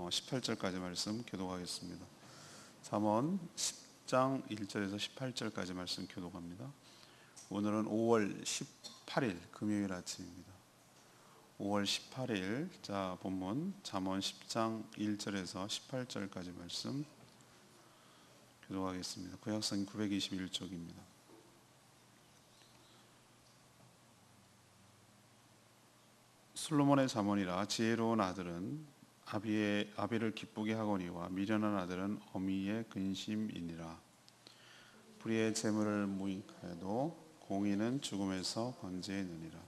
18절까지 말씀 교독하겠습니다. 잠언 10장 1절에서 18절까지 말씀 교독합니다. 오늘은 5월 18일 금요일 아침입니다. 5월 18일 본문 잠언 10장 1절에서 18절까지 말씀 교독하겠습니다. 구약성 921쪽입니다. 솔로몬의 잠언이라 지혜로운 아들은 아비를 기쁘게 하거니와 미련한 아들은 어미의 근심이니라. 불의의 재물을 무익하여도 공의는 죽음에서 건지느니라.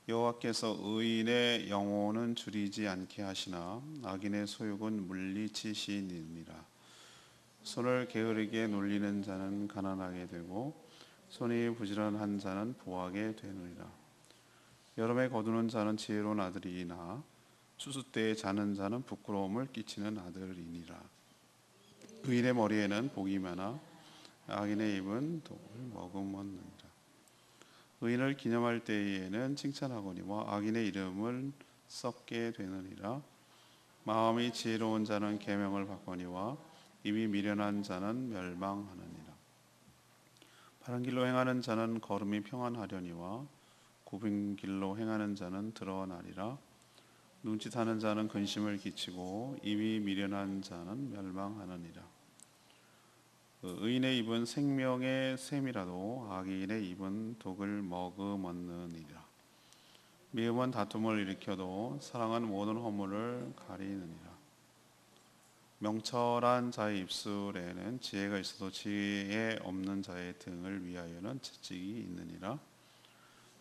여호와께서 의인의 영혼은 줄이지 않게 하시나 악인의 소욕은 물리치시느니라. 손을 게으르게 놀리는 자는 가난하게 되고 손이 부지런한 자는 보하게 되느니라. 여름에 거두는 자는 지혜로운 아들이나 추수 때에 자는 자는 부끄러움을 끼치는 아들이니라. 의인의 머리에는 복이 많아 악인의 입은 독을 머금었느니라. 의인을 기념할 때에는 칭찬하거니와 악인의 이름을 썩게 되느니라. 마음이 지혜로운 자는 계명을 받거니와 입이 미련한 자는 멸망하느니라. 바른 길로 행하는 자는 걸음이 평안하려니와 굽은 길로 행하는 자는 드러나리라. 눈짓하는 자는 근심을 끼치고 입이 미련한 자는 멸망하느니라. 의인의 입은 생명의 샘이라도 악인의 입은 독을 머금었느니라. 미움은 다툼을 일으켜도 사랑은 모든 허물을 가리느니라. 명철한 자의 입술에는 지혜가 있어도 지혜 없는 자의 등을 위하여는 채찍이 있느니라.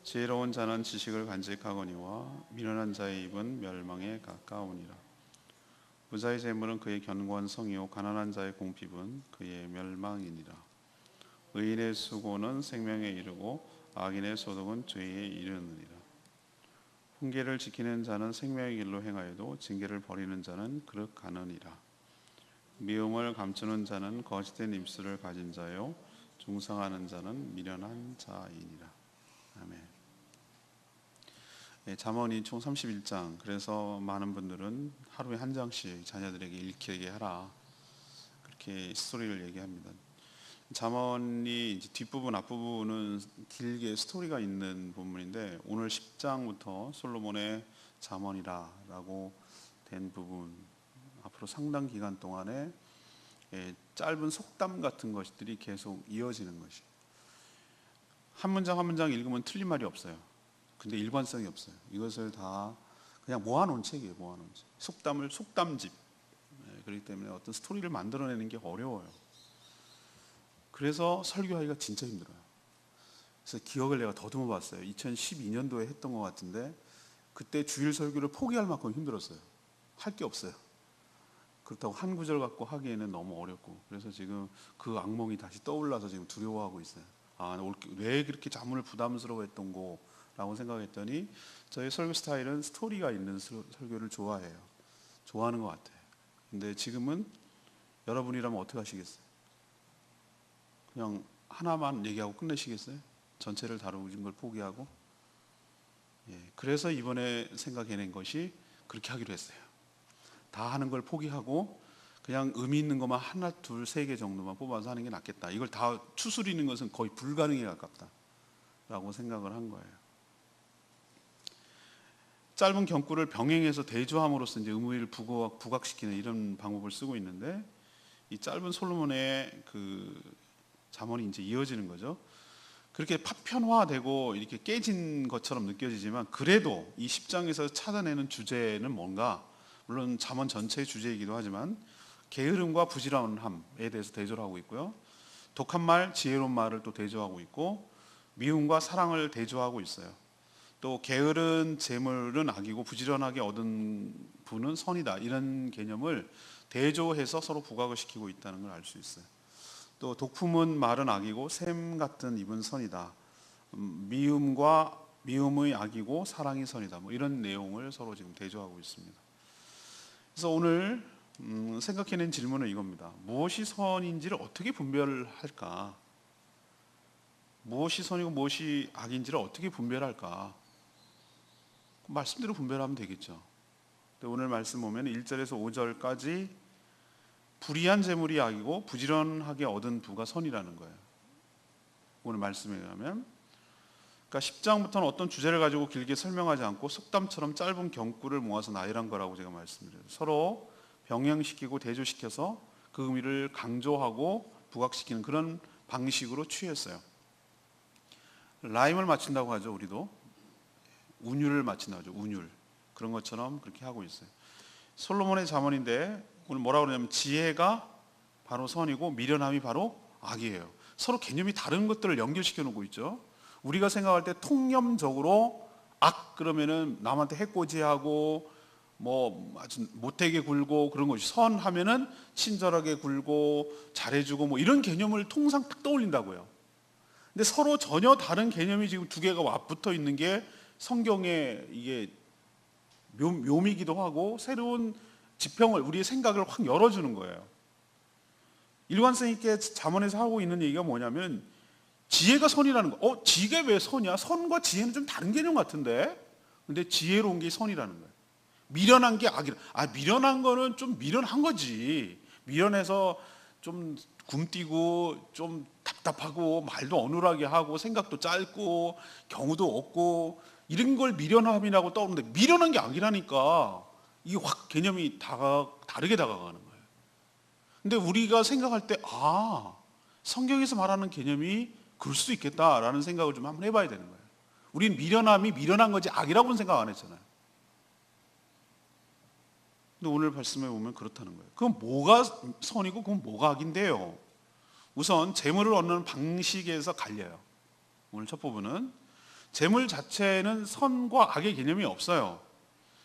지혜로운 자는 지식을 간직하거니와 미련한 자의 입은 멸망에 가까우니라. 부자의 재물은 그의 견고한 성이요 가난한 자의 공핍은 그의 멸망이니라. 의인의 수고는 생명에 이르고 악인의 소득은 죄에 이르느니라. 훈계를 지키는 자는 생명의 길로 행하여도 징계를 버리는 자는 그릇 가느니라. 미움을 감추는 자는 거짓된 입술을 가진 자요 중상하는 자는 미련한 자이니라. 아멘. 잠언이 총 31장. 그래서 많은 분들은 하루에 한 장씩 자녀들에게 읽게 하라, 그렇게 스토리를 얘기합니다. 잠언이 이제 뒷부분 앞부분은 길게 스토리가 있는 부분인데, 오늘 10장부터 솔로몬의 잠언이라고 된 부분, 앞으로 상당 기간 동안에 짧은 속담 같은 것들이 계속 이어지는 것이, 한 문장 한 문장 읽으면 틀린 말이 없어요. 근데 일관성이 없어요. 이것을 다 그냥 모아놓은 책이에요. 모아놓은 책. 속담집. 그렇기 때문에 어떤 스토리를 만들어내는 게 어려워요. 그래서 설교하기가 진짜 힘들어요. 그래서 기억을 내가 더듬어 봤어요. 2012년도에 했던 것 같은데, 그때 주일 설교를 포기할 만큼 힘들었어요. 할 게 없어요. 그렇다고 한 구절 갖고 하기에는 너무 어렵고, 그래서 지금 그 악몽이 다시 떠올라서 지금 두려워하고 있어요. 왜 그렇게 자문을 부담스러워했던 거 라고 생각했더니, 저희 설교 스타일은 스토리가 있는 설교를 좋아해요. 좋아하는 것 같아요. 근데 지금은 여러분이라면 어떻게 하시겠어요? 그냥 하나만 얘기하고 끝내시겠어요? 전체를 다루는 걸 포기하고? 그래서 이번에 생각해낸 것이 그렇게 하기로 했어요. 다 하는 걸 포기하고 그냥 의미 있는 것만 하나, 둘, 세 개 정도만 뽑아서 하는 게 낫겠다. 이걸 다 추스리는 것은 거의 불가능에 가깝다 라고 생각을 한 거예요. 짧은 경구를 병행해서 대조함으로써 이제 의미를 부각시키는 이런 방법을 쓰고 있는데, 이 짧은 솔로몬의 그 잠언이 이제 이어지는 거죠. 그렇게 파편화되고 이렇게 깨진 것처럼 느껴지지만, 그래도 이 10장에서 찾아내는 주제는 뭔가, 물론 잠언 전체의 주제이기도 하지만 게으름과 부지런함에 대해서 대조를 하고 있고요, 독한 말, 지혜로운 말을 또 대조하고 있고, 미움과 사랑을 대조하고 있어요. 또 게으른 재물은 악이고 부지런하게 얻은 분은 선이다, 이런 개념을 대조해서 서로 부각을 시키고 있다는 걸 알 수 있어요. 또 독품은 말은 악이고 샘 같은 입은 선이다, 미움의 악이고 사랑이 선이다, 이런 내용을 서로 지금 대조하고 있습니다. 그래서 오늘 생각해낸 질문은 이겁니다. 무엇이 선인지를 어떻게 분별할까? 무엇이 선이고 무엇이 악인지를 어떻게 분별할까? 말씀대로 분별하면 되겠죠. 오늘 말씀 보면 1절에서 5절까지 불의한 재물이 악이고 부지런하게 얻은 부가 선이라는 거예요. 오늘 말씀에 의하면, 그러니까 10장부터는 어떤 주제를 가지고 길게 설명하지 않고 속담처럼 짧은 경구를 모아서 나열한 거라고 제가 말씀드려요. 서로 병행시키고 대조시켜서 그 의미를 강조하고 부각시키는 그런 방식으로 취했어요. 라임을 맞춘다고 하죠. 우리도 운율을 맞춘다고 하죠. 운율. 그런 것처럼 그렇게 하고 있어요. 솔로몬의 잠언인데 오늘 뭐라고 그러냐면 지혜가 바로 선이고 미련함이 바로 악이에요. 서로 개념이 다른 것들을 연결시켜 놓고 있죠. 우리가 생각할 때 통념적으로 악 그러면은 남한테 해코지하고 뭐 아주 못되게 굴고 그런 것이, 선 하면은 친절하게 굴고 잘해주고 뭐 이런 개념을 통상 딱 떠올린다고요. 근데 서로 전혀 다른 개념이 지금 두 개가 맞붙어 있는 게 성경의 이게 묘미이기도 하고 새로운 지평을, 우리의 생각을 확 열어주는 거예요. 일관성 있게 잠언에서 하고 있는 얘기가 뭐냐면 지혜가 선이라는 거. 지혜가 왜 선이야? 선과 지혜는 좀 다른 개념 같은데, 근데 지혜로운 게 선이라는 거예요. 미련한 게 악이라. 미련한 거는 좀 미련한 거지. 미련해서 좀 굼뛰고 좀 답답하고 말도 어눌하게 하고 생각도 짧고 경우도 없고 이런 걸 미련함이라고 떠오르는데, 미련한 게 악이라니까 이게 확 개념이 다르게 다가가는 거예요. 근데 우리가 생각할 때 성경에서 말하는 개념이 그럴 수도 있겠다라는 생각을 좀 한번 해봐야 되는 거예요. 우린 미련함이 미련한 거지 악이라고는 생각 안 했잖아요. 근데 오늘 말씀에 보면 그렇다는 거예요. 그럼 뭐가 선이고 그럼 뭐가 악인데요? 우선 재물을 얻는 방식에서 갈려요. 오늘 첫 부분은 재물 자체는 선과 악의 개념이 없어요.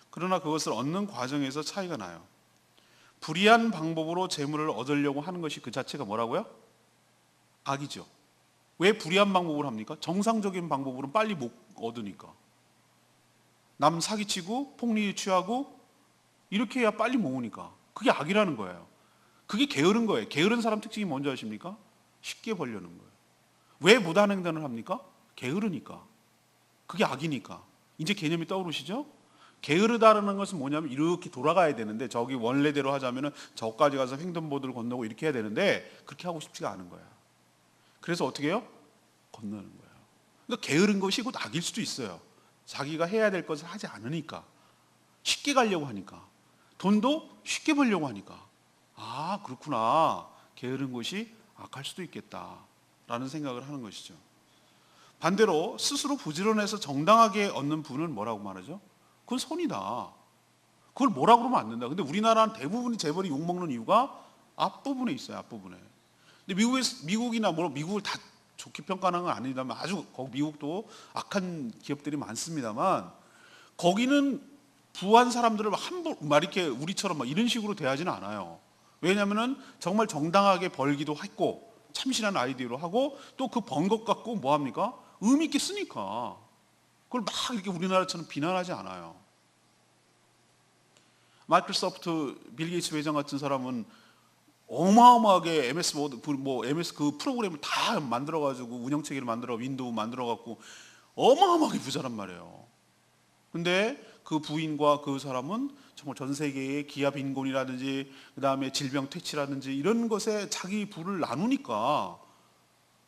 그러나 그것을 얻는 과정에서 차이가 나요. 불의한 방법으로 재물을 얻으려고 하는 것이 그 자체가 뭐라고요? 악이죠. 왜 불의한 방법으로 합니까? 정상적인 방법으로는 빨리 못 얻으니까. 남 사기치고 폭리 취하고 이렇게 해야 빨리 모으니까. 그게 악이라는 거예요. 그게 게으른 거예요. 게으른 사람 특징이 뭔지 아십니까? 쉽게 벌려는 거예요. 왜 무단횡단을 합니까? 게으르니까. 그게 악이니까. 이제 개념이 떠오르시죠? 게으르다라는 것은 뭐냐면 이렇게 돌아가야 되는데, 저기 원래대로 하자면은 저까지 가서 횡단보도를 건너고 이렇게 해야 되는데 그렇게 하고 싶지가 않은 거야. 그래서 어떻게 해요? 건너는 거예요. 그러니까 게으른 것이 곧 악일 수도 있어요. 자기가 해야 될 것을 하지 않으니까, 쉽게 가려고 하니까, 돈도 쉽게 벌려고 하니까, 그렇구나, 게으른 것이 악할 수도 있겠다라는 생각을 하는 것이죠. 반대로 스스로 부지런해서 정당하게 얻는 부는 뭐라고 말하죠? 그건 선이다. 그걸 뭐라고 그러면 안 된다. 근데 우리나라는 대부분이 재벌이 욕먹는 이유가 앞부분에 있어요. 앞부분에. 근데 미국이나 미국을 다 좋게 평가하는 건 아니다만, 아주 미국도 악한 기업들이 많습니다만, 거기는 부한 사람들을 함부로 이렇게 우리처럼 이런 식으로 대하지는 않아요. 왜냐하면은 정말 정당하게 벌기도 했고 참신한 아이디어로 하고, 또 그 번 것 갖고 뭐 합니까? 의미 있게 쓰니까 그걸 막 이렇게 우리나라처럼 비난하지 않아요. 마이크로소프트 빌 게이츠 회장 같은 사람은 어마어마하게 MS 워드, MS 그 프로그램을 다 만들어가지고 운영체계를 만들어 윈도우 만들어갖고 어마어마하게 부자란 말이에요. 근데 그 부인과 그 사람은 정말 전 세계의 기아 빈곤이라든지 그 다음에 질병 퇴치라든지 이런 것에 자기 부를 나누니까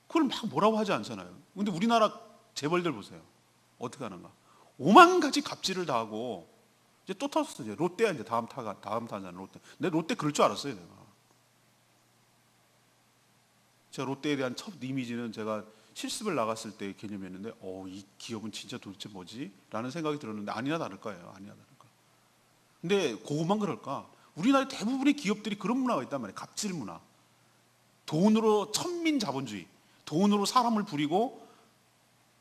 그걸 막 뭐라고 하지 않잖아요. 근데 우리나라 재벌들 보세요. 어떻게 하는가? 오만 가지 갑질을 다 하고 이제 또 터졌어. 이제 롯데야 이제 다음 타잖아 롯데. 내 롯데 그럴 줄 알았어요 내가. 제가 롯데에 대한 첫 이미지는 제가 실습을 나갔을 때 개념이었는데, 이 기업은 진짜 도대체 뭐지? 라는 생각이 들었는데 아니나 다를까요? 아니나 다를까. 근데 그것만 그럴까? 우리나라 대부분의 기업들이 그런 문화가 있단 말이에요. 갑질 문화. 돈으로 천민 자본주의. 돈으로 사람을 부리고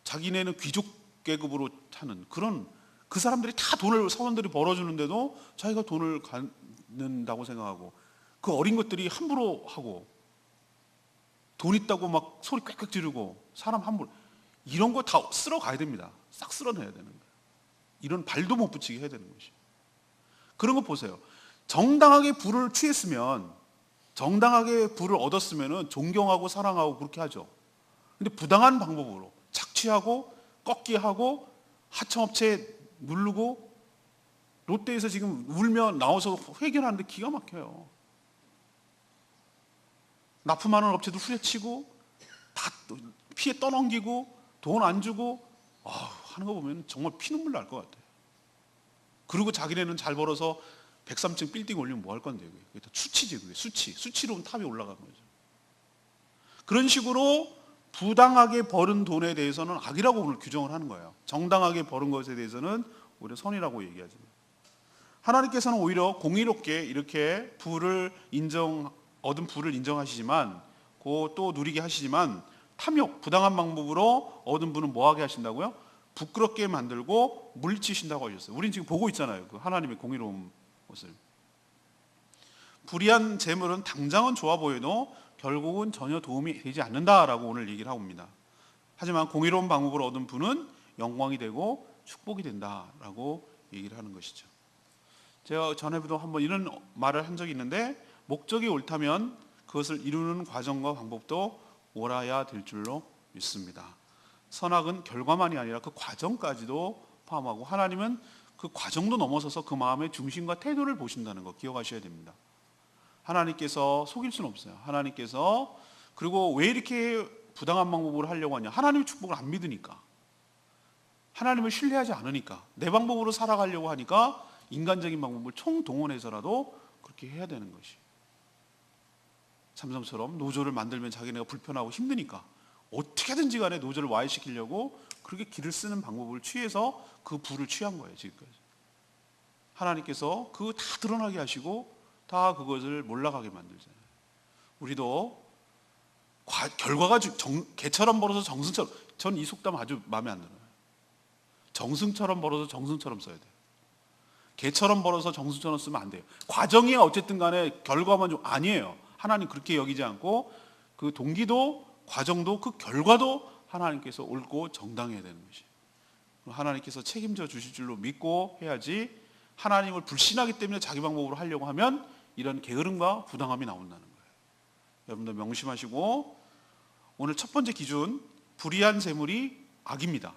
자기네는 귀족 계급으로 하는 그런, 그 사람들이 다 돈을 사원들이 벌어주는데도 자기가 돈을 갖는다고 생각하고, 그 어린 것들이 함부로 하고 돈 있다고 막 소리 꽥꽥 지르고 사람 함부로, 이런 거 다 쓸어 가야 됩니다. 싹 쓸어내야 되는 거예요. 이런 발도 못 붙이게 해야 되는 것이. 그런 거 보세요. 정당하게 부를 취했으면, 정당하게 부를 얻었으면 존경하고 사랑하고 그렇게 하죠. 근데 부당한 방법으로 착취하고 꺾기 하고 하청업체에 누르고 롯데에서 지금 울며 나와서 회견하는데 기가 막혀요. 납품하는 업체도 후려치고 다 피해 떠넘기고 돈 안 주고 하는 거 보면 정말 피눈물 날 것 같아요. 그리고 자기네는 잘 벌어서 103층 빌딩 올리면 뭐 할 건데, 그게 다 수치지. 그게 수치로 탑이 올라간 거죠. 그런 식으로 부당하게 벌은 돈에 대해서는 악이라고 오늘 규정을 하는 거예요. 정당하게 벌은 것에 대해서는 오히려 선이라고 얘기하죠. 하나님께서는 오히려 공의롭게 이렇게 얻은 부를 인정하시지만, 또 누리게 하시지만, 탐욕, 부당한 방법으로 얻은 부는 뭐하게 하신다고요? 부끄럽게 만들고 물리치신다고 하셨어요. 우린 지금 보고 있잖아요. 그 하나님의 공의로운 것을. 불의한 재물은 당장은 좋아 보여도 결국은 전혀 도움이 되지 않는다라고 오늘 얘기를 하고 있습니다. 하지만 공의로운 방법으로 얻은 부는 영광이 되고 축복이 된다라고 얘기를 하는 것이죠. 제가 전에도 한번 이런 말을 한 적이 있는데, 목적이 옳다면 그것을 이루는 과정과 방법도 옳아야 될 줄로 믿습니다. 선악은 결과만이 아니라 그 과정까지도 포함하고, 하나님은 그 과정도 넘어서서 그 마음의 중심과 태도를 보신다는 거 기억하셔야 됩니다. 하나님께서 속일 수는 없어요. 하나님께서, 그리고 왜 이렇게 부당한 방법으로 하려고 하냐? 하나님의 축복을 안 믿으니까, 하나님을 신뢰하지 않으니까, 내 방법으로 살아가려고 하니까 인간적인 방법을 총동원해서라도 그렇게 해야 되는 것이. 삼성처럼 노조를 만들면 자기네가 불편하고 힘드니까 어떻게든지 간에 노조를 와해시키려고 그렇게 길을 쓰는 방법을 취해서 그 부를 취한 거예요, 지금까지. 하나님께서 그거 다 드러나게 하시고 다 그것을 몰락하게 만들잖아요. 우리도 결과가 개처럼 벌어서 정승처럼, 전 이 속담 아주 마음에 안 들어요. 정승처럼 벌어서 정승처럼 써야 돼요. 개처럼 벌어서 정승처럼 쓰면 안 돼요. 과정이 어쨌든 간에 결과만 좀 아니에요. 하나님 그렇게 여기지 않고, 그 동기도 과정도 그 결과도 하나님께서 옳고 정당해야 되는 것이에요. 하나님께서 책임져 주실 줄로 믿고 해야지, 하나님을 불신하기 때문에 자기 방법으로 하려고 하면 이런 게으름과 부당함이 나온다는 거예요. 여러분들 명심하시고, 오늘 첫 번째 기준, 불의한 재물이 악입니다.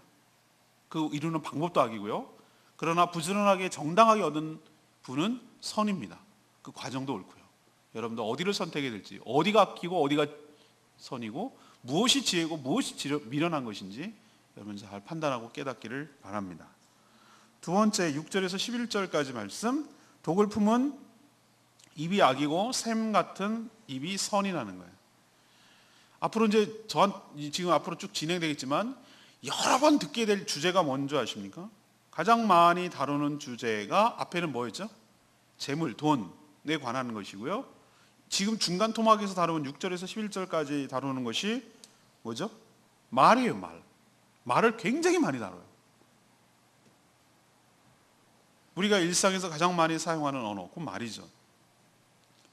그 이루는 방법도 악이고요. 그러나 부지런하게 정당하게 얻은 부는 선입니다. 그 과정도 옳고요. 여러분들 어디를 선택해야 될지, 어디가 악이고 어디가 선이고, 무엇이 지혜고 무엇이 미련한 것인지 여러분 잘 판단하고 깨닫기를 바랍니다. 두 번째, 6절에서 11절까지 말씀, 독을 품은 입이 악이고 샘 같은 입이 선이라는 거예요. 앞으로 이제 지금 앞으로 쭉 진행되겠지만 여러 번 듣게 될 주제가 뭔지 아십니까? 가장 많이 다루는 주제가 앞에는 뭐였죠? 재물, 돈에 관한 것이고요. 지금 중간 토막에서 다루는 6절에서 11절까지 다루는 것이 뭐죠? 말이에요, 말. 말을 굉장히 많이 다뤄요. 우리가 일상에서 가장 많이 사용하는 언어, 그건 말이죠.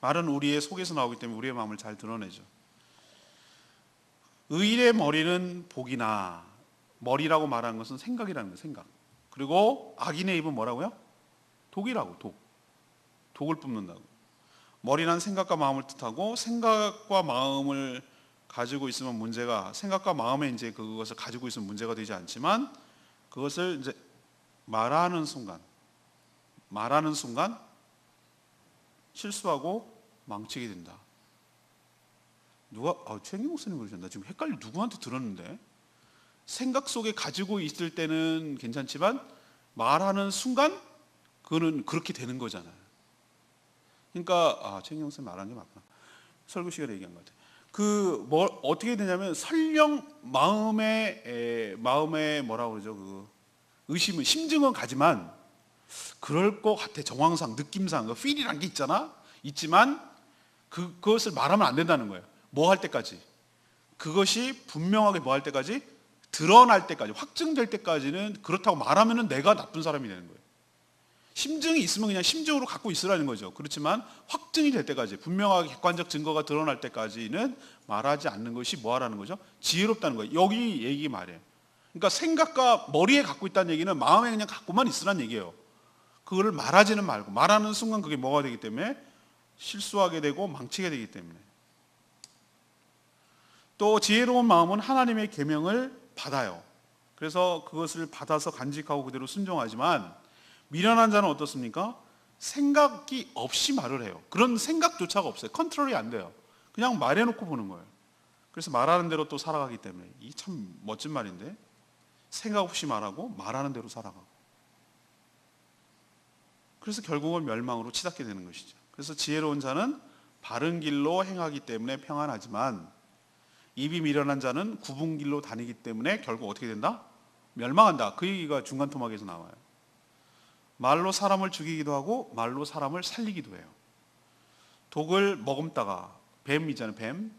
말은 우리의 속에서 나오기 때문에 우리의 마음을 잘 드러내죠. 의인의 머리는 복이나, 머리라고 말하는 것은 생각이라는 거예요, 생각. 그리고 악인의 입은 뭐라고요? 독이라고, 독을 뿜는다고. 머리란 생각과 마음을 뜻하고, 생각과 마음을 가지고 있으면 문제가, 생각과 마음에 이제 그것을 가지고 있으면 문제가 되지 않지만, 그것을 이제 말하는 순간 실수하고 망치게 된다. 최영기 목사님 그러셨나? 지금 헷갈려. 누구한테 들었는데, 생각 속에 가지고 있을 때는 괜찮지만 말하는 순간 그거는 그렇게 되는 거잖아요. 그러니까 최영기 목사님 말한 게 맞구나. 설교 시간에 얘기한 것 같아요. 어떻게 되냐면, 설령 마음에 뭐라고 그러죠? 그 의심은, 심증은 가지만 그럴 것 같아. 정황상, 느낌상, 그 필이란 게 있지만 그것을 말하면 안 된다는 거예요. 뭐 할 때까지? 그것이 분명하게 뭐 할 때까지? 드러날 때까지, 확증될 때까지는 그렇다고 말하면은 내가 나쁜 사람이 되는 거예요. 심증이 있으면 그냥 심증으로 갖고 있으라는 거죠. 그렇지만 확증이 될 때까지, 분명하게 객관적 증거가 드러날 때까지는 말하지 않는 것이 뭐 하라는 거죠? 지혜롭다는 거예요. 여기 얘기 말이에요. 그러니까 생각과 머리에 갖고 있다는 얘기는 마음에 그냥 갖고만 있으라는 얘기예요. 그거를 말하지는 말고, 말하는 순간 그게 뭐가 되기 때문에 실수하게 되고 망치게 되기 때문에. 또 지혜로운 마음은 하나님의 계명을 받아요. 그래서 그것을 받아서 간직하고 그대로 순종하지만, 미련한 자는 어떻습니까? 생각이 없이 말을 해요. 그런 생각조차가 없어요. 컨트롤이 안 돼요. 그냥 말해놓고 보는 거예요. 그래서 말하는 대로 또 살아가기 때문에, 이 참 멋진 말인데, 생각 없이 말하고 말하는 대로 살아가고, 그래서 결국은 멸망으로 치닫게 되는 것이죠. 그래서 지혜로운 자는 바른 길로 행하기 때문에 평안하지만, 입이 미련한 자는 굽은 길로 다니기 때문에 결국 어떻게 된다? 멸망한다. 그 얘기가 중간 토막에서 나와요. 말로 사람을 죽이기도 하고 말로 사람을 살리기도 해요. 독을 머금다가, 뱀이잖아요, 뱀.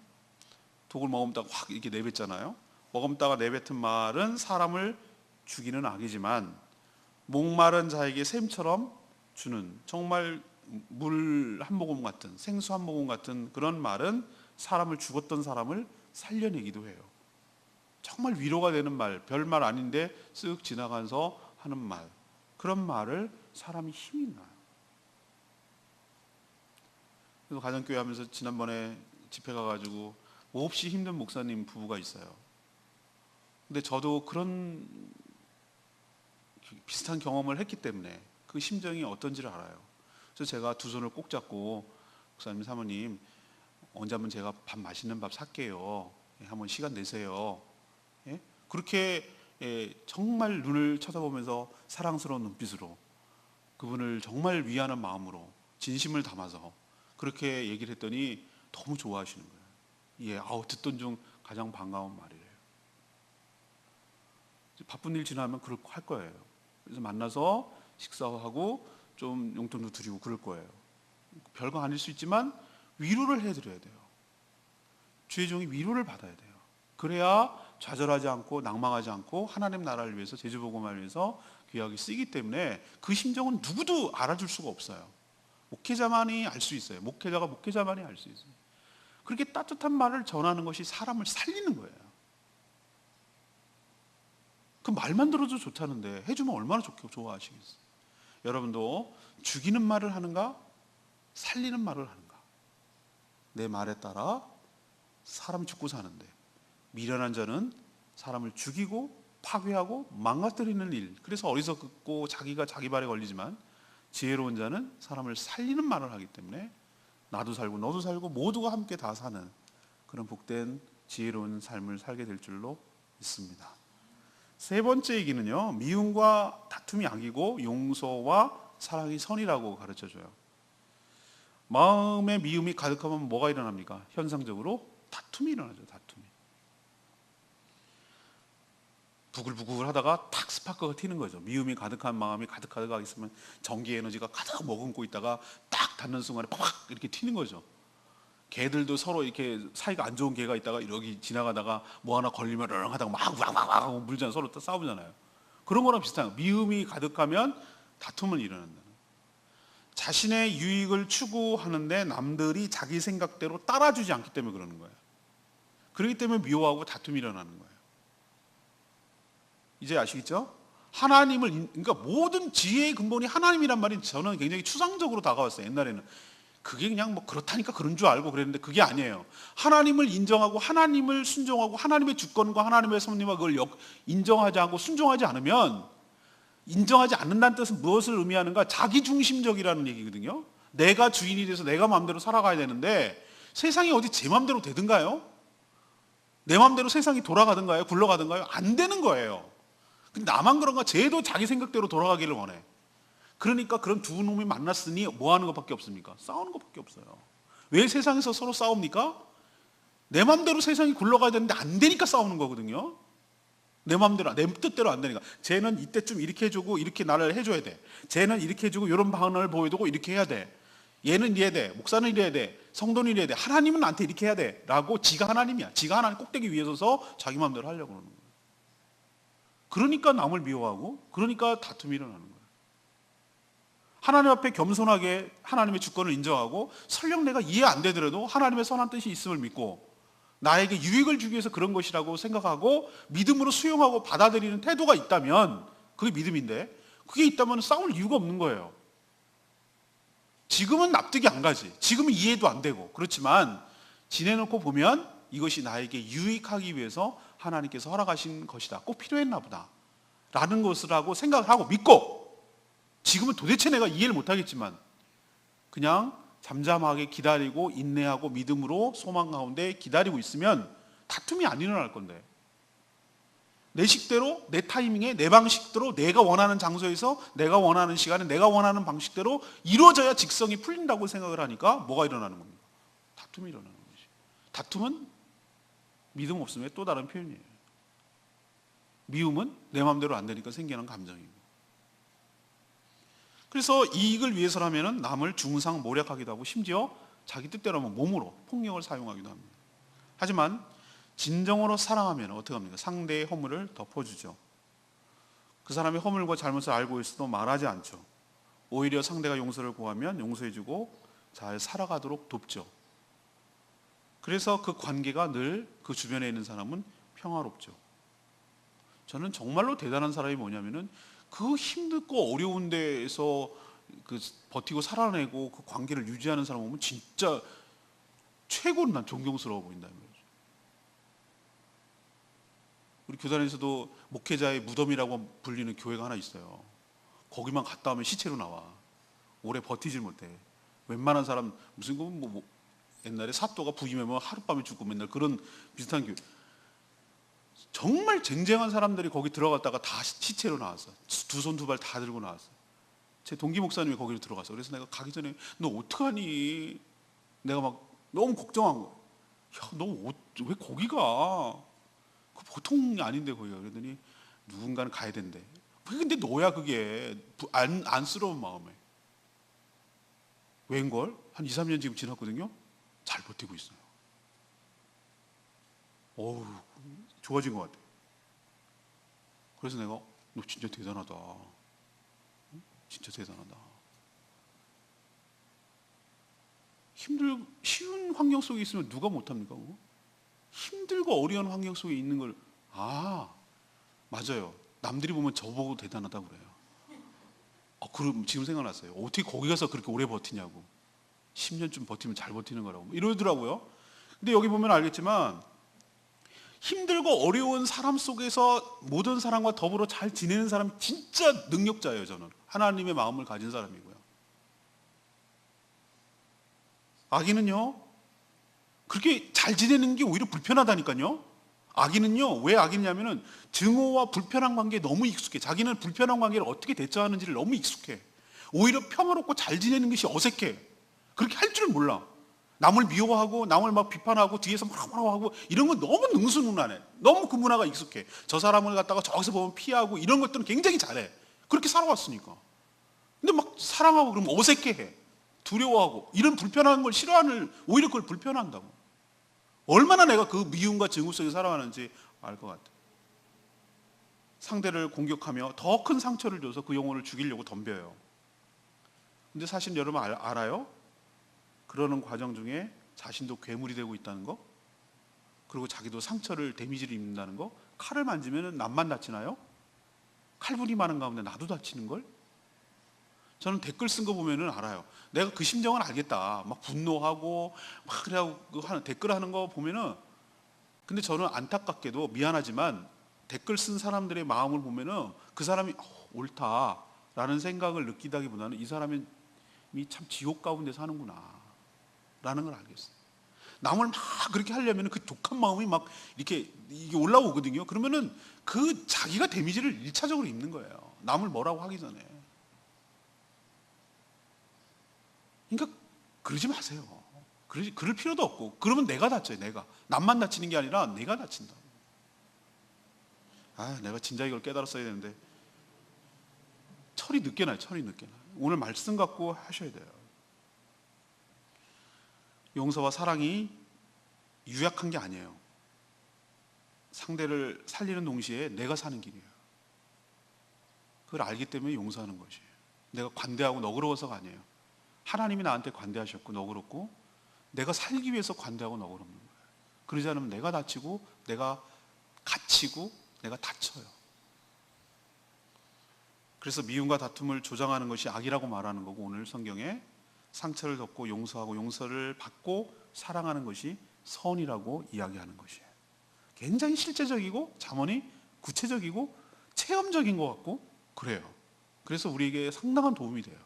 독을 머금다가 확 이렇게 내뱉잖아요. 머금다가 내뱉은 말은 사람을 죽이는 악이지만, 목마른 자에게 샘처럼 주는, 정말 물 한 모금 같은, 생수 한 모금 같은 그런 말은 사람을, 죽었던 사람을 살려내기도 해요. 정말 위로가 되는 말, 별말 아닌데 쓱 지나가면서 하는 말, 그런 말을 사람이 힘이 나요. 그래서 가정교회 하면서 지난번에 집회 가가지고 몹시 힘든 목사님 부부가 있어요. 근데 저도 그런 비슷한 경험을 했기 때문에 그 심정이 어떤지를 알아요. 그래서 제가 두 손을 꼭 잡고, 목사님, 사모님, 언제 한번 제가 밥, 맛있는 밥 살게요. 한번 시간 내세요. 예? 그렇게 정말 눈을 쳐다보면서 사랑스러운 눈빛으로 그분을 정말 위하는 마음으로 진심을 담아서 그렇게 얘기를 했더니 너무 좋아하시는 거예요. 예, 듣던 중 가장 반가운 말이래요. 바쁜 일 지나면 그럴 할 거예요. 그래서 만나서 식사하고 좀 용돈도 드리고 그럴 거예요. 별거 아닐 수 있지만 위로를 해드려야 돼요. 주의 종이 위로를 받아야 돼요. 그래야 좌절하지 않고 낭망하지 않고 하나님 나라를 위해서, 제주복음을 위해서 귀하게 쓰기 때문에 그 심정은 누구도 알아줄 수가 없어요. 목회자만이 알 수 있어요. 목회자가 목회자만이 알 수 있어요. 그렇게 따뜻한 말을 전하는 것이 사람을 살리는 거예요. 그 말만 들어도 좋다는데 해주면 얼마나 좋아하시겠어요. 여러분도 죽이는 말을 하는가, 살리는 말을 하는가? 내 말에 따라 사람이 죽고 사는데, 미련한 자는 사람을 죽이고 파괴하고 망가뜨리는 일, 그래서 어리석고 자기가 자기 발에 걸리지만, 지혜로운 자는 사람을 살리는 말을 하기 때문에 나도 살고 너도 살고 모두가 함께 다 사는 그런 복된 지혜로운 삶을 살게 될 줄로 믿습니다. 세 번째 얘기는요, 미움과 다툼이 악이고 용서와 사랑이 선이라고 가르쳐줘요. 마음에 미움이 가득하면 뭐가 일어납니까? 현상적으로 다툼이 일어나죠. 다툼이. 부글부글 하다가 탁 스파크가 튀는 거죠. 미움이 가득한 마음이 가득 있으면 전기 에너지가 가득 머금고 있다가 딱 닿는 순간에 팍 이렇게 튀는 거죠. 개들도 서로 이렇게 사이가 안 좋은 개가 있다가 여기 지나가다가 뭐 하나 걸리면 르렁 하다가 막 물잖아요. 서로 또 싸우잖아요. 그런 거랑 비슷한 거예요. 미움이 가득하면 다툼은 일어난다. 자신의 유익을 추구하는데 남들이 자기 생각대로 따라주지 않기 때문에 그러는 거예요. 그렇기 때문에 미워하고 다툼이 일어나는 거예요. 이제 아시겠죠? 하나님을, 그러니까 모든 지혜의 근본이 하나님이란 말이 저는 굉장히 추상적으로 다가왔어요. 옛날에는 그게 그냥 뭐 그렇다니까 그런 줄 알고 그랬는데 그게 아니에요. 하나님을 인정하고 하나님을 순종하고 하나님의 주권과 하나님의 섭리와 그걸 인정하지 않고 순종하지 않으면, 인정하지 않는다는 뜻은 무엇을 의미하는가? 자기중심적이라는 얘기거든요. 내가 주인이 돼서 내가 마음대로 살아가야 되는데 세상이 어디 제 마음대로 되든가요? 내 마음대로 세상이 돌아가든가요? 굴러가든가요? 안 되는 거예요. 근데 나만 그런가? 쟤도 자기 생각대로 돌아가기를 원해. 그러니까 그런 두 놈이 만났으니 뭐 하는 것밖에 없습니까? 싸우는 것밖에 없어요. 왜 세상에서 서로 싸웁니까? 내 마음대로 세상이 굴러가야 되는데 안 되니까 싸우는 거거든요. 내 마음대로, 내 뜻대로 안 되니까. 쟤는 이때쯤 이렇게 해주고 이렇게 나를 해줘야 돼. 쟤는 이렇게 해주고 이런 방안을 보여주고 이렇게 해야 돼. 얘는 이래야 돼. 목사는 이래야 돼. 성도는 이래야 돼. 하나님은 나한테 이렇게 해야 돼. 라고 지가 하나님이야. 지가 하나님 꼭대기 위에 서서 자기 마음대로 하려고 그러는 거예요. 그러니까 남을 미워하고, 그러니까 다툼이 일어나는 거예요. 하나님 앞에 겸손하게 하나님의 주권을 인정하고, 설령 내가 이해 안 되더라도 하나님의 선한 뜻이 있음을 믿고 나에게 유익을 주기 위해서 그런 것이라고 생각하고 믿음으로 수용하고 받아들이는 태도가 있다면 그게 믿음인데, 그게 있다면 싸울 이유가 없는 거예요. 지금은 납득이 안 가지. 지금은 이해도 안 되고. 그렇지만 지내놓고 보면 이것이 나에게 유익하기 위해서 하나님께서 허락하신 것이다. 꼭 필요했나 보다. 라는 것을 하고 생각을 하고 믿고, 지금은 도대체 내가 이해를 못하겠지만 그냥 잠잠하게 기다리고 인내하고 믿음으로 소망 가운데 기다리고 있으면 다툼이 안 일어날 건데, 내 식대로 내 타이밍에 내 방식대로 내가 원하는 장소에서 내가 원하는 시간에 내가 원하는 방식대로 이루어져야 직성이 풀린다고 생각을 하니까 뭐가 일어나는 겁니까? 다툼이 일어나는 것이. 다툼은 믿음 없음의 또 다른 표현이에요. 미움은 내 마음대로 안 되니까 생기는 감정이고. 그래서 이익을 위해서라면 남을 중상모략하기도 하고 심지어 자기 뜻대로 하면 몸으로 폭력을 사용하기도 합니다. 하지만 진정으로 사랑하면 어떻게 합니까? 상대의 허물을 덮어주죠. 그 사람의 허물과 잘못을 알고 있어도 말하지 않죠. 오히려 상대가 용서를 구하면 용서해주고 잘 살아가도록 돕죠. 그래서 그 관계가 늘 그 주변에 있는 사람은 평화롭죠. 저는 정말로 대단한 사람이 뭐냐면은 그 힘들고 어려운 데에서 그 버티고 살아내고 그 관계를 유지하는 사람 보면 진짜 최고로 난 존경스러워 보인다. 우리 교단에서도 목회자의 무덤이라고 불리는 교회가 하나 있어요. 거기만 갔다 오면 시체로 나와. 오래 버티질 못해. 웬만한 사람 무슨 뭐 옛날에 사또가 부임하면 하룻밤에 죽고 맨날 그런 비슷한 교회. 정말 쟁쟁한 사람들이 거기 들어갔다가 다 시체로 나왔어. 두 손 두 발 다 들고 나왔어. 제 동기 목사님이 거기로 들어갔어. 그래서 내가 가기 전에 너 어떡하니? 내가 막 너무 걱정한 거야. 야, 너 왜 거기 가? 그 보통이 아닌데 거기가. 그러더니 누군가는 가야 된대. 근데 너야 그게 안쓰러운 마음에. 웬걸? 한 2, 3년 지금 지났거든요. 잘 버티고 있어요. 어우, 좋아진 것 같아. 그래서 내가 너 진짜 대단하다. 진짜 대단하다. 쉬운 환경 속에 있으면 누가 못합니까? 그거? 힘들고 어려운 환경 속에 있는 걸, 맞아요. 남들이 보면 저보고 대단하다고 그래요. 그럼 지금 생각났어요. 어떻게 거기 가서 그렇게 오래 버티냐고. 10년쯤 버티면 잘 버티는 거라고 이러더라고요. 근데 여기 보면 알겠지만 힘들고 어려운 사람 속에서 모든 사람과 더불어 잘 지내는 사람이 진짜 능력자예요. 저는 하나님의 마음을 가진 사람이고요. 악인은요 그렇게 잘 지내는 게 오히려 불편하다니까요. 악인은요 왜 악인이냐면은 증오와 불편한 관계에 너무 익숙해. 자기는 불편한 관계를 어떻게 대처하는지를 너무 익숙해. 오히려 평화롭고 잘 지내는 것이 어색해. 그렇게 할 줄 몰라. 남을 미워하고 남을 막 비판하고 뒤에서 뭐라고 하고 이런 건 너무 능수능란해. 너무 그 문화가 익숙해. 저 사람을 갖다가 저기서 보면 피하고 이런 것들은 굉장히 잘해. 그렇게 살아왔으니까. 근데 막 사랑하고 그러면 어색해해. 두려워하고 이런 불편한 걸 싫어하는, 오히려 그걸 불편한다고. 얼마나 내가 그 미움과 증오 속에 살아가는지 알 것 같아. 상대를 공격하며 더 큰 상처를 줘서 그 영혼을 죽이려고 덤벼요. 근데 사실 여러분 알아요? 그러는 과정 중에 자신도 괴물이 되고 있다는 거, 그리고 자기도 상처를 데미지를 입는다는 거. 칼을 만지면 남만 다치나요? 칼분이 많은 가운데 나도 다치는 걸? 저는 댓글 쓴 거 보면은 알아요. 내가 그 심정은 알겠다. 막 분노하고 막 그래하고 댓글 하는 거 보면은, 근데 저는 안타깝게도 미안하지만 댓글 쓴 사람들의 마음을 보면은 그 사람이 옳다라는 생각을 느끼다기보다는 이 사람이 참 지옥 가운데 사는구나 라는 걸 알겠어요. 남을 막 그렇게 하려면 그 독한 마음이 막 이게 올라오거든요. 그러면은 그 자기가 데미지를 1차적으로 입는 거예요. 남을 뭐라고 하기 전에. 그러니까 그러지 마세요. 그럴 필요도 없고. 그러면 내가 다쳐요. 내가. 남만 다치는 게 아니라 내가 다친다. 내가 진작 이걸 깨달았어야 되는데. 철이 늦게 나요. 철이 늦게 나요. 오늘 말씀 갖고 하셔야 돼요. 용서와 사랑이 유약한 게 아니에요. 상대를 살리는 동시에 내가 사는 길이에요. 그걸 알기 때문에 용서하는 것이에요. 내가 관대하고 너그러워서가 아니에요. 하나님이 나한테 관대하셨고 너그럽고 내가 살기 위해서 관대하고 너그럽는 거예요. 그러지 않으면 내가 다치고 내가 갇히고 내가 다쳐요. 그래서 미움과 다툼을 조장하는 것이 악이라고 말하는 거고, 오늘 성경에 상처를 덮고 용서하고 용서를 받고 사랑하는 것이 선이라고 이야기하는 것이에요. 굉장히 실제적이고 잠언이 구체적이고 체험적인 것 같고 그래요. 그래서 우리에게 상당한 도움이 돼요.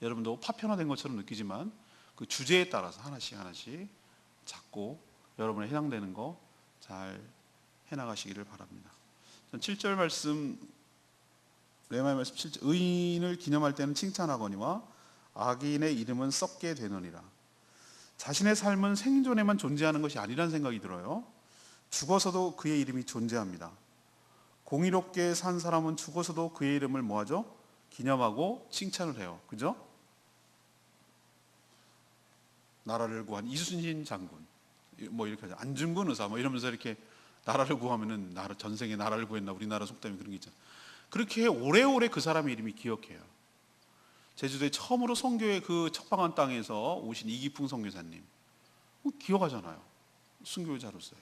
여러분도 파편화된 것처럼 느끼지만 그 주제에 따라서 하나씩 하나씩 잡고 여러분에 해당되는 거 잘 해나가시기를 바랍니다. 7절 말씀, 레마의 말씀 7절, 의인을 기념할 때는 칭찬하거니와 악인의 이름은 썩게 되느니라. 자신의 삶은 생존에만 존재하는 것이 아니라는 생각이 들어요. 죽어서도 그의 이름이 존재합니다. 공의롭게 산 사람은 죽어서도 그의 이름을 뭐하죠? 기념하고 칭찬을 해요. 그죠? 나라를 구한 이순신 장군, 뭐 이렇게 하죠. 안중근 의사, 뭐 이러면서 이렇게 나라를 구하면은 전생에 나라를 구했나, 우리나라 속담이 그런 게 있잖아요. 그렇게 오래오래 그 사람의 이름이 기억해요. 제주도에 처음으로 선교의 그 척방한 땅에서 오신 이기풍 선교사님 기억하잖아요. 순교자로서요.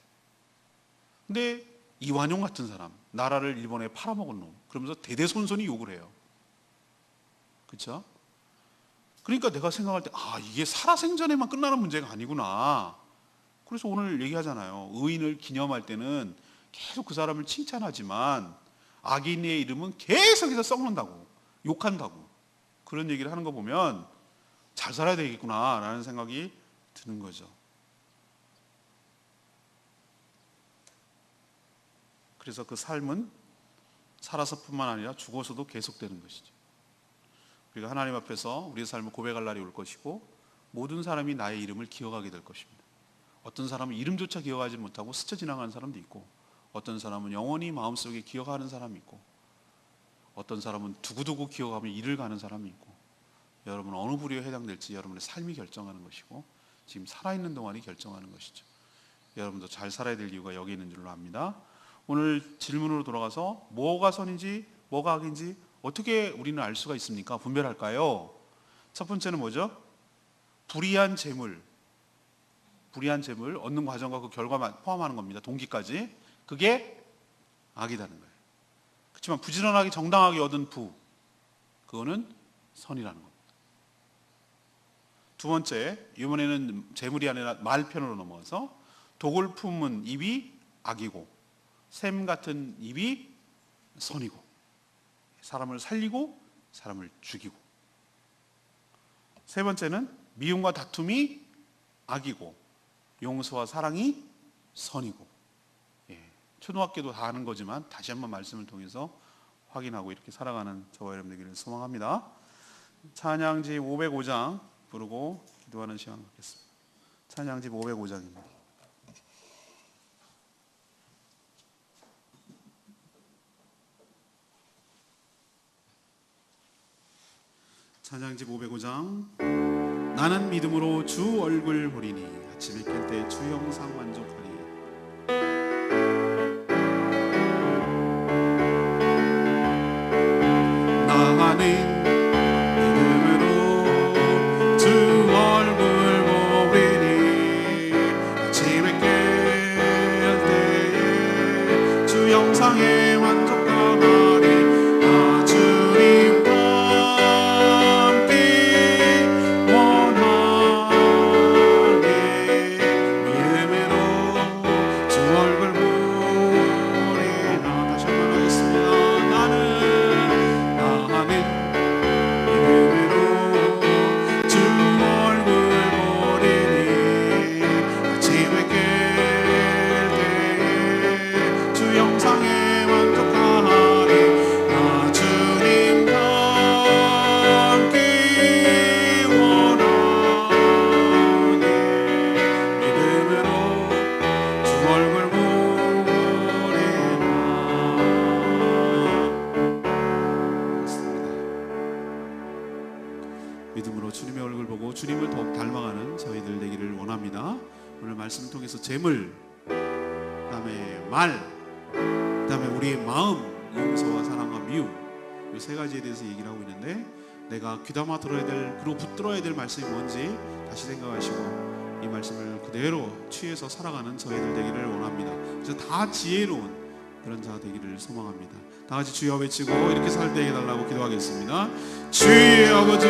근데 이완용 같은 사람, 나라를 일본에 팔아먹은 놈, 그러면서 대대손손이 욕을 해요. 그렇죠? 그러니까 내가 생각할 때 이게 살아생전에만 끝나는 문제가 아니구나. 그래서 오늘 얘기하잖아요. 의인을 기념할 때는 계속 그 사람을 칭찬하지만 악인의 이름은 계속해서 썩는다고, 욕한다고, 그런 얘기를 하는 거 보면 잘 살아야 되겠구나 라는 생각이 드는 거죠. 그래서 그 삶은 살아서뿐만 아니라 죽어서도 계속되는 것이죠. 우리가 하나님 앞에서 우리의 삶을 고백할 날이 올 것이고 모든 사람이 나의 이름을 기억하게 될 것입니다. 어떤 사람은 이름조차 기억하지 못하고 스쳐 지나가는 사람도 있고, 어떤 사람은 영원히 마음속에 기억하는 사람이 있고, 어떤 사람은 두고두고 기억하며 일을 가는 사람이 있고, 여러분 어느 부류에 해당될지 여러분의 삶이 결정하는 것이고 지금 살아있는 동안이 결정하는 것이죠. 여러분도 잘 살아야 될 이유가 여기 있는 줄로 압니다. 오늘 질문으로 돌아가서 뭐가 선인지 뭐가 악인지 어떻게 우리는 알 수가 있습니까? 분별할까요? 첫 번째는 뭐죠? 불의한 재물 얻는 과정과 그 결과 포함하는 겁니다. 동기까지. 그게 악이라는 거예요. 그렇지만 부지런하게 정당하게 얻은 부, 그거는 선이라는 겁니다. 두 번째, 이번에는 재물이 아니라 말편으로 넘어가서 독을 품은 입이 악이고 샘 같은 입이 선이고, 사람을 살리고 사람을 죽이고. 세 번째는 미움과 다툼이 악이고 용서와 사랑이 선이고. 초등학교도 다 아는 거지만 다시 한번 말씀을 통해서 확인하고 이렇게 살아가는 저와 여러분 되기를 소망합니다. 찬양지 505장 부르고 기도하는 시간 갖겠습니다. 찬양지 505장입니다. 찬양지 505장. 나는 믿음으로 주 얼굴 보리니 아침에 깰 때 주 형상 만족하리. 나는 영상에 만족하리. 주님과 함께 원하네. 믿음으로 주 얼굴 보리라. 다시 한번 하겠습니다. 나는 믿음으로 주 얼굴 보리니 아침에 깰 때 주 영상에 만족하리. 주님과 함께 원하네. 믿음으로 주 얼굴 보리라. 믿음으로 주님의 얼굴 보고 주님을 더욱 닮아가는 저희들 되기를 원합니다. 오늘 말씀을 통해서 재물, 그다음에 말, 그다음에 우리의 마음, 용서와 사랑과 미움, 이 세 가지에 대해서 얘기를 하고 있는데, 내가 귀담아 들어야 될, 그리고 붙들어야 될 말씀이 뭔지 다시 생각하시고 이 말씀을 그대로 취해서 살아가는 저희들 되기를 원합니다. 그래서 다 지혜로운 그런 자 되기를 소망합니다. 다 같이 주여 외치고 이렇게 살게 해달라고 기도하겠습니다. 주의 아버지,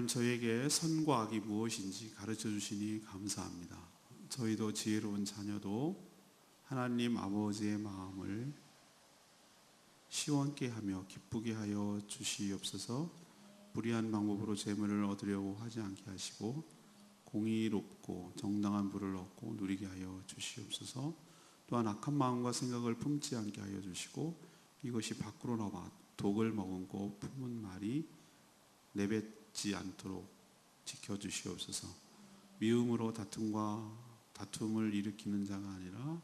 저에게 선과 악이 무엇인지 가르쳐 주시니 감사합니다. 저희도 지혜로운 자녀도 하나님 아버지의 마음을 시원케 하며 기쁘게 하여 주시옵소서. 불의한 방법으로 재물을 얻으려고 하지 않게 하시고 공의롭고 정당한 부를 얻고 누리게 하여 주시옵소서. 또한 악한 마음과 생각을 품지 않게 하여 주시고 이것이 밖으로 나와 독을 머금고 품은 말이 내뱉지 않도록 지켜주시옵소서. 미움으로 다툼을 일으키는 자가 아니라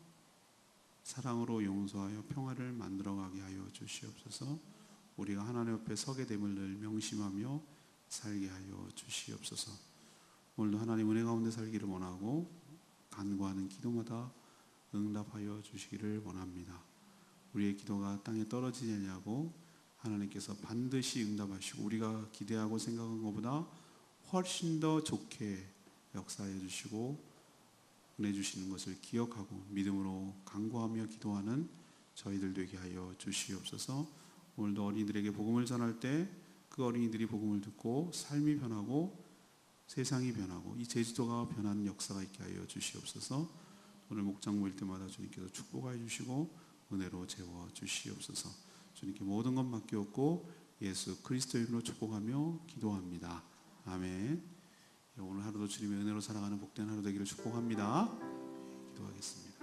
사랑으로 용서하여 평화를 만들어가게 하여 주시옵소서. 우리가 하나님 앞에 서게 됨을 늘 명심하며 살게 하여 주시옵소서. 오늘도 하나님 은혜 가운데 살기를 원하고 간구하는 기도마다 응답하여 주시기를 원합니다. 우리의 기도가 땅에 떨어지느냐고 하나님께서 반드시 응답하시고 우리가 기대하고 생각한 것보다 훨씬 더 좋게 역사해 주시고 은혜 주시는 것을 기억하고 믿음으로 간구하며 기도하는 저희들 되게 하여 주시옵소서. 오늘도 어린이들에게 복음을 전할 때 그 어린이들이 복음을 듣고 삶이 변하고 세상이 변하고 이 제주도가 변하는 역사가 있게 하여 주시옵소서. 오늘 목장 모일 때마다 주님께서 축복하여 주시고 은혜로 채워 주시옵소서. 주님께 모든 것 맡겼고 예수 그리스도의 이름으로 축복하며 기도합니다. 아멘. 오늘 하루도 주님의 은혜로 살아가는 복된 하루 되기를 축복합니다. 기도하겠습니다.